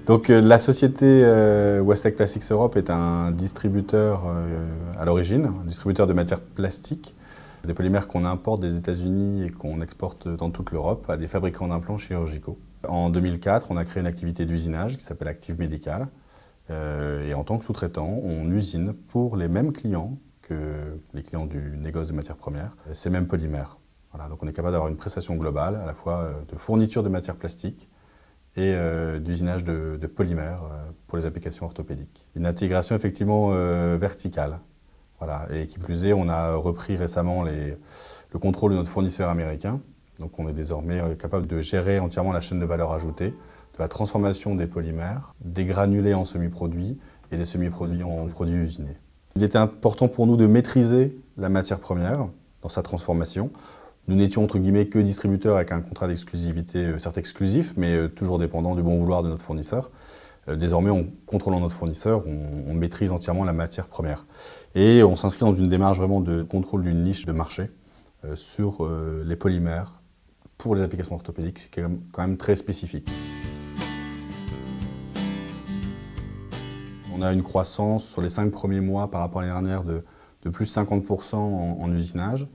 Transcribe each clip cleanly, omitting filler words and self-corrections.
Donc la société Westlake Plastics Europe est un distributeur à l'origine, un distributeur de matières plastiques, des polymères qu'on importe des États-Unis et qu'on exporte dans toute l'Europe à des fabricants d'implants chirurgicaux. En 2004, on a créé une activité d'usinage qui s'appelle Active Medical. Et en tant que sous-traitant, on usine pour les mêmes clients que les clients du négoce de matières premières, ces mêmes polymères. Voilà, donc on est capable d'avoir une prestation globale, à la fois de fourniture de matières plastiques et d'usinage de polymères pour les applications orthopédiques. Une intégration effectivement verticale. Voilà. Et qui plus est, on a repris récemment le contrôle de notre fournisseur américain. Donc on est désormais capable de gérer entièrement la chaîne de valeur ajoutée, de la transformation des polymères, des granulés en semi-produits et des semi-produits en produits usinés. Il était important pour nous de maîtriser la matière première dans sa transformation. Nous n'étions entre guillemets que distributeurs avec un contrat d'exclusivité, certes exclusif, mais toujours dépendant du bon vouloir de notre fournisseur. Désormais, en contrôlant notre fournisseur, on maîtrise entièrement la matière première. Et on s'inscrit dans une démarche vraiment de contrôle d'une niche de marché sur les polymères pour les applications orthopédiques, c'est quand même très spécifique. On a une croissance sur les 5 premiers mois par rapport à l'année dernière de plus 50% en usinage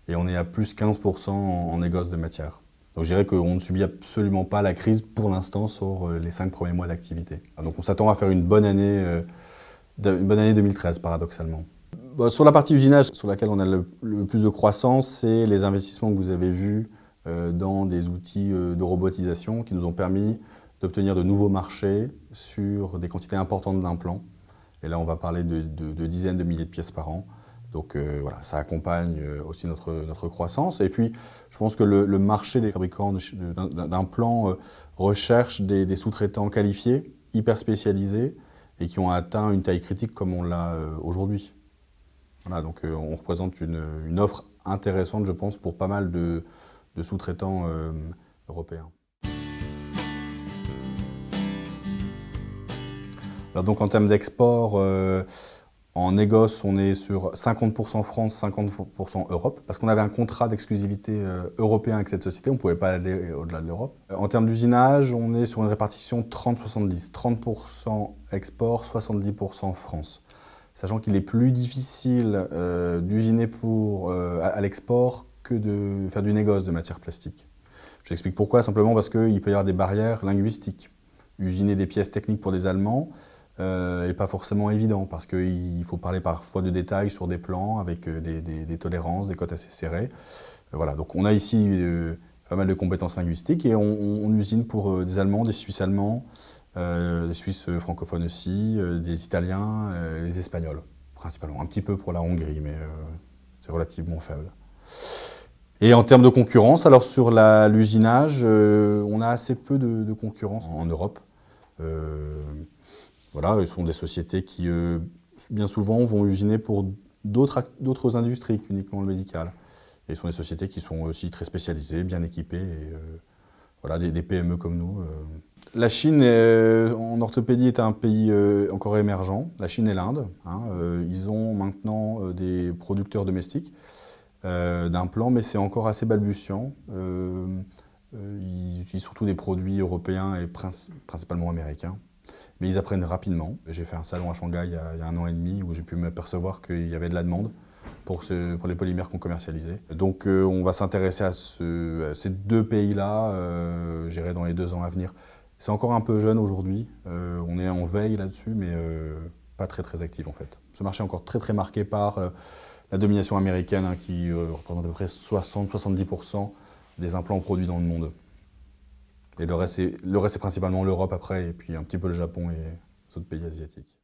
et on est à plus 15% en négoce de matière. Donc je dirais qu'on ne subit absolument pas la crise pour l'instant sur les 5 premiers mois d'activité. Donc on s'attend à faire une bonne année 2013 paradoxalement. Bon, sur la partie usinage sur laquelle on a le plus de croissance, c'est les investissements que vous avez vus dans des outils de robotisation qui nous ont permis d'obtenir de nouveaux marchés sur des quantités importantes d'implants. Et là, on va parler de dizaines de milliers de pièces par an. Donc voilà, ça accompagne aussi notre croissance. Et puis, je pense que le marché des fabricants d'implants recherche des sous-traitants qualifiés, hyper spécialisés, et qui ont atteint une taille critique comme on l'a aujourd'hui. Voilà, donc on représente une offre intéressante, je pense, pour pas mal de sous-traitants européens. Alors donc en termes d'export, en négoce, on est sur 50% France, 50% Europe, parce qu'on avait un contrat d'exclusivité européen avec cette société, on ne pouvait pas aller au-delà de l'Europe. En termes d'usinage, on est sur une répartition 30-70, 30% export, 70% France. Sachant qu'il est plus difficile d'usiner à l'export que de faire du négoce de matières plastiques. Je vous explique pourquoi, simplement parce qu'il peut y avoir des barrières linguistiques. Usiner des pièces techniques pour des Allemands n'est pas forcément évident, parce qu'il faut parler parfois de détails sur des plans avec des tolérances, des cotes assez serrées. Voilà, donc on a ici pas mal de compétences linguistiques et on usine pour des Allemands, des Suisses allemands, des Suisses francophones aussi, des Italiens, des Espagnols, principalement. Un petit peu pour la Hongrie, mais c'est relativement faible. Et en termes de concurrence, alors sur l'usinage, on a assez peu de concurrence en Europe. Voilà, ce sont des sociétés qui, bien souvent, vont usiner pour d'autres industries qu'uniquement le médical. Et ce sont des sociétés qui sont aussi très spécialisées, bien équipées, et voilà, des PME comme nous. La Chine, en orthopédie, est un pays encore émergent. La Chine et l'Inde. Hein, ils ont maintenant des producteurs domestiques d'implants, mais c'est encore assez balbutiant. Ils utilisent surtout des produits européens et principalement américains. Mais ils apprennent rapidement. J'ai fait un salon à Shanghai il y a 1 an et demi où j'ai pu m'apercevoir qu'il y avait de la demande pour les polymères qu'on commercialisait. Donc on va s'intéresser à ces 2 pays-là, je dirais dans les 2 ans à venir. C'est encore un peu jeune aujourd'hui, on est en veille là-dessus, mais pas très actif en fait. Ce marché est encore très marqué par la domination américaine hein, qui représente à peu près 60-70% des implants produits dans le monde. Et le reste c'est principalement l'Europe après, et puis un petit peu le Japon et les autres pays asiatiques.